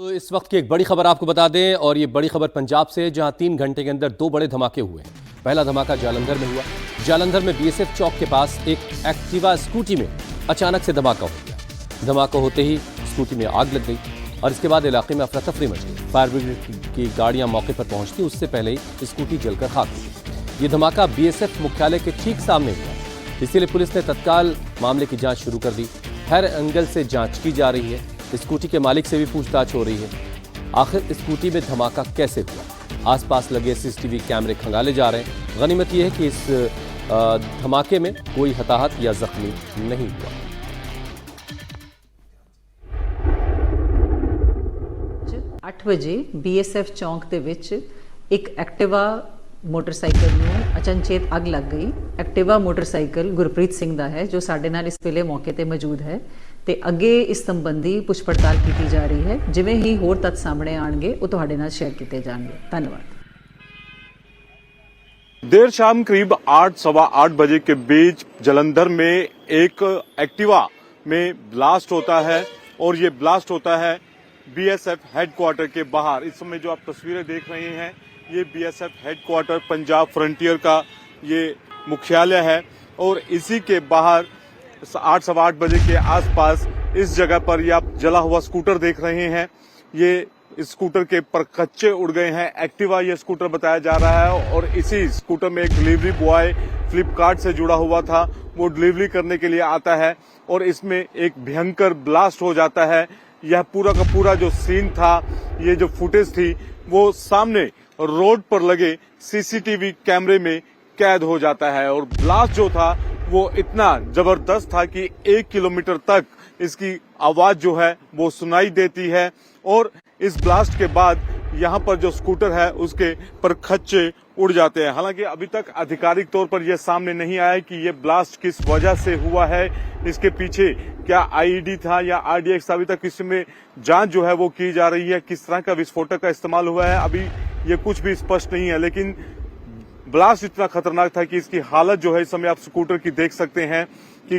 इस वक्त की एक बड़ी खबर आपको बता दें, और ये बड़ी खबर पंजाब से, जहां 3 घंटे के अंदर 2 बड़े धमाके हुए हैं। पहला धमाका जालंधर में हुआ। जालंधर में बीएसएफ चौक के पास एक एक्टिवा स्कूटी में अचानक से धमाका हो गया। धमाका होते ही स्कूटी में आग लग गई और इसके बाद इलाके में अफरा तफरी मच गई। फायर ब्रिगेड की गाड़ियां मौके पर पहुंचती उससे पहले ही स्कूटी जलकर खाक हो गई। ये धमाका बीएसएफ मुख्यालय के ठीक सामने हुआ, इसीलिए पुलिस ने तत्काल मामले की जांच शुरू कर दी। हर एंगल से जांच की जा रही है। स्कूटी के मालिक से भी पूछताछ हो रही है, आखिर स्कूटी में धमाका कैसे हुआ। आसपास लगे सीसीटीवी कैमरे खंगाले जा रहे हैं। गनीमत यह है कि इस धमाके में कोई हताहत या जख्मी नहीं हुआ। 8 ਵਜੇ बीएसएफ ਚੌਂਕ ਦੇ ਵਿੱਚ ਇੱਕ ਐਕਟਿਵਾ ਮੋਟਰਸਾਈਕਲ ਨੂੰ ਅਚਨਚੇਤ ਅੱਗ ਲੱਗ ਗਈ। ਐਕਟਿਵਾ ਮੋਟਰਸਾਈਕਲ ਗੁਰਪ੍ਰੀਤ ਸਿੰਘ ਦਾ ਹੈ, ਜੋ ਸਾਡੇ ਨਾਲ ਇਸ ਵੇਲੇ ਮੌਕੇ ਤੇ ਮੌਜੂਦ ਹੈ ਤੇ ਅੱਗੇ ਇਸ ਸੰਬੰਧੀ ਪੁੱਛ ਪੜਤਾਲ ਕੀਤੀ ਜਾ ਰਹੀ ਹੈ। ਜਿਵੇਂ ਹੀ ਹੋਰ ਤੱਥ ਸਾਹਮਣੇ ਆਣਗੇ ਉਹ ਤੁਹਾਡੇ ਨਾਲ ਸ਼ੇਅਰ ਕੀਤੇ ਜਾਣਗੇ। ਧੰਨਵਾਦ। देर शाम करीब 8-8:15 बजे के बीच जलंधर में एक एक्टिवा में ब्लास्ट होता है और ये ब्लास्ट होता है बीएसएफ हेडक्वार्टर के बाहर। इस समय जो आप तस्वीरें देख रहे हैं ये बीएसएफ हेडक्वार्टर पंजाब फ्रंटियर का ये मुख्यालय है और इसी के बाहर 8-8:15 बजे के आसपास इस जगह पर ये आप जला हुआ स्कूटर देख रहे हैं। ये इस स्कूटर के परखच्चे उड़ गए हैं। एक्टिवा ये स्कूटर बताया जा रहा है और इसी स्कूटर में एक डिलीवरी बॉय फ्लिपकार्ट से जुड़ा हुआ था, वो डिलीवरी करने के लिए आता है और इसमें एक भयंकर ब्लास्ट हो जाता है। यह पूरा का पूरा जो सीन था, ये जो फुटेज थी, वो सामने रोड पर लगे सीसीटीवी कैमरे में कैद हो जाता है और ब्लास्ट जो था वो इतना जबरदस्त था कि 1 किलोमीटर तक इसकी आवाज जो है वो सुनाई देती है और इस ब्लास्ट के बाद यहाँ पर जो स्कूटर है उसके परखच्चे उड़ जाते हैं। हालांकि अभी तक आधिकारिक तौर पर यह सामने नहीं आया है कि ये ब्लास्ट किस वजह से हुआ है, इसके पीछे क्या आईईडी था या आरडीएक्स था। अभी तक इसमें जांच जो है वो की जा रही है, किस तरह का विस्फोटक का इस्तेमाल हुआ है अभी ये कुछ भी स्पष्ट नहीं है। लेकिन ब्लास्ट इतना खतरनाक था कि इसकी हालत जो है इस समय आप स्कूटर की देख सकते हैं कि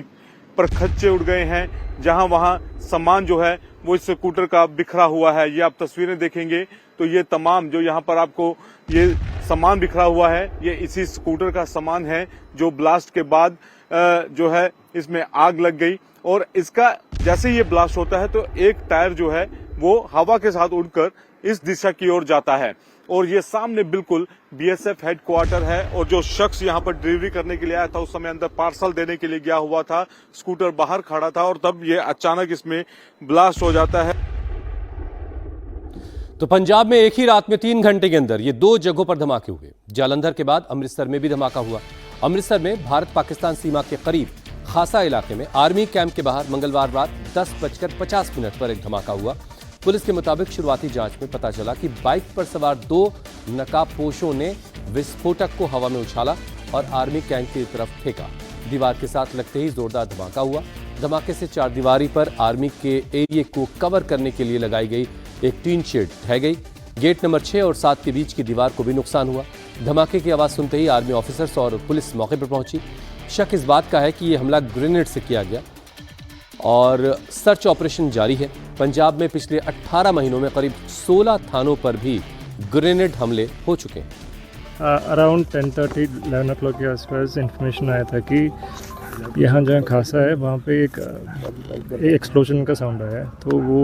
परखच्चे उड़ गए हैं। जहां वहां सामान जो है वो इस स्कूटर का बिखरा हुआ है। ये आप तस्वीरें देखेंगे तो ये तमाम जो यहाँ पर आपको ये सामान बिखरा हुआ है ये इसी स्कूटर का सामान है जो ब्लास्ट के बाद जो है इसमें आग लग गई और इसका जैसे ही ये ब्लास्ट होता है तो एक टायर जो है वो हवा के साथ उड़कर इस दिशा की ओर जाता है और ये सामने बिल्कुल बीएसएफ हेडक्वार्टर है और जो शख्स यहाँ पर डिलीवरी करने के लिए आया था उस समय अंदर पार्सल देने के लिए गया हुआ था। स्कूटर बाहर खड़ा था और तब ये अचानक इसमें ब्लास्ट हो जाता है। तो पंजाब में एक ही रात में 3 घंटे के अंदर ये 2 जगहों पर धमाके हुए। जालंधर के बाद अमृतसर में भी धमाका हुआ। अमृतसर में भारत पाकिस्तान सीमा के करीब खासा इलाके में आर्मी कैंप के बाहर मंगलवार रात 10:50 पर एक धमाका हुआ। पुलिस के मुताबिक शुरुआती जांच में पता चला कि बाइक पर सवार 2 नकाबपोशों ने विस्फोटक को हवा में उछाला और आर्मी कैंप की तरफ फेंका। दीवार के साथ लगते ही जोरदार धमाका हुआ। धमाके से 4 दीवारी पर आर्मी के एरिया को कवर करने के लिए लगाई गई एक टीन शेड ढह गई। गेट नंबर 6 और 7 के बीच की दीवार को भी नुकसान हुआ। धमाके की आवाज सुनते ही आर्मी ऑफिसर्स और पुलिस मौके पर पहुंची। शक इस बात का है कि यह हमला ग्रेनेड से किया गया और सर्च ऑपरेशन जारी है। पंजाब में पिछले 18 महीनों में करीब 16 थानों पर भी ग्रेनेड हमले हो चुके हैं। अराउंड 10:30-11 o'clock के आसपास इन्फॉर्मेशन आया था कि यहाँ जहाँ खासा है वहाँ पे एक एक्सप्लोजन का साउंड आया है, तो वो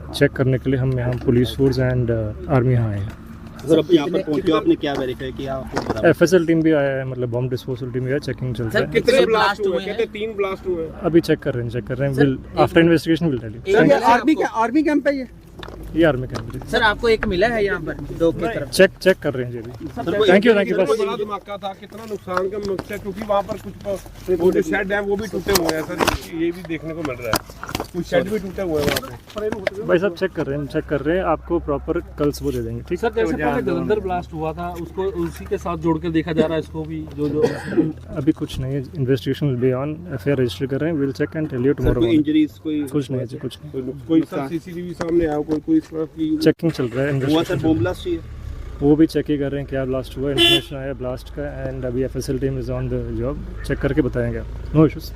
चेक करने के लिए हम यहाँ पुलिस फोर्स एंड आर्मी यहाँ आए हैं। सर अब यहाँ पर पहुंचे आपने क्या वेरीफाई किया? एफएसएल टीम भी आया है, मतलब बॉम्ब डिस्पोजल टीम भी है, चेकिंग चल रहा है। कितने ब्लास्ट हुए? कहते 3 ब्लास्ट हुए। अभी चेक कर रहे हैं will after investigation will tell you. Army camp है ये आर्मी कैंप है सर। आपको एक मिला है यहाँ पर 2 की तरफ? चेक कर रहे हैं जी अभी। थैंक यू बस। बड़ा धमाका था, कितना नुकसान का मकसद, क्योंकि वहाँ पर कुछ वो जो शेड है वो भी टूटे हुए हैं सर, ये भी देखने को मिल रहा है, कुछ शेड भी टूटे हुए हैं वहाँ पे। भाई साहब चेक कर रहे हैं आपको प्रॉपर कल सुबह दे देंगे, ठीक सर। जैसे पहले जलंधर ब्लास्ट हुआ था उसको उसी के साथ जोड़ कर देखा जा रहा है, इसको भी जो अभी कुछ नहीं है। Investigation will be on, FIR register कर रहे हैं, will check and tell you tomorrow. कोई इंजरीज कुछ नहीं है जी, कुछ नहीं। कोई सीसीटीवी सामने आया कोई इस तरह की चेकिंग चल रहा है। हुआ सर बम ब्लास्ट ही वो भी चेक ही कर रहे हैं क्या ब्लास्ट हुआ। इन्फॉर्मेशन आया ब्लास्ट का एंड अभी FSL team is on the job, check करके बताएंगे। No issues.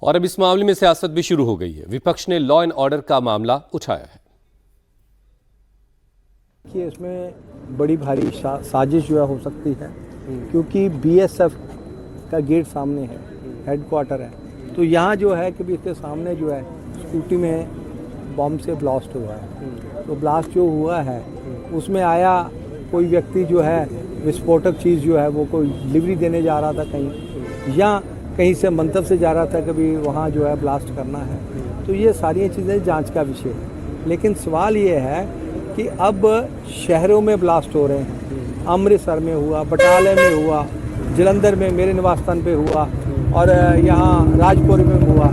और अब इस मामले में सियासत भी शुरू हो गई है। विपक्ष ने लॉ एंड ऑर्डर का मामला उठाया है। कि इसमें बड़ी भारी साजिश जो है हो सकती है, क्योंकि बीएसएफ का गेट सामने है, हेडक्वार्टर है, तो यहाँ जो है कि इसके सामने जो है स्कूटी में बम से ब्लास्ट हुआ है। तो ब्लास्ट जो हुआ है उसमें आया कोई व्यक्ति जो है विस्फोटक चीज़ जो है वो कोई डिलीवरी देने जा रहा था कहीं, या कहीं से मंतव से जा रहा था कभी वहाँ जो है ब्लास्ट करना है। तो ये सारी चीज़ें जांच का विषय है। लेकिन सवाल ये है कि अब शहरों में ब्लास्ट हो रहे हैं, अमृतसर में हुआ, बटाले में हुआ, जलंधर में मेरे निवास स्थान पे हुआ, और यहाँ राजपुर में हुआ।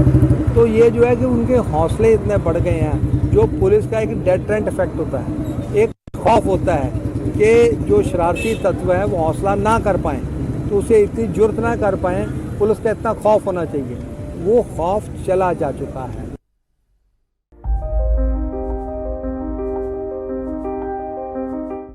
तो ये जो है कि उनके हौसले इतने बढ़ गए हैं, जो पुलिस का एक डेटरेंट इफेक्ट होता है, एक खौफ होता है कि जो शरारती तत्व है वो हौसला ना कर पाएँ, तो उसे इतनी जुर्त ना कर पाएँ, पुलिस का इतना खौफ होना चाहिए, वो खौफ चला जा चुका है।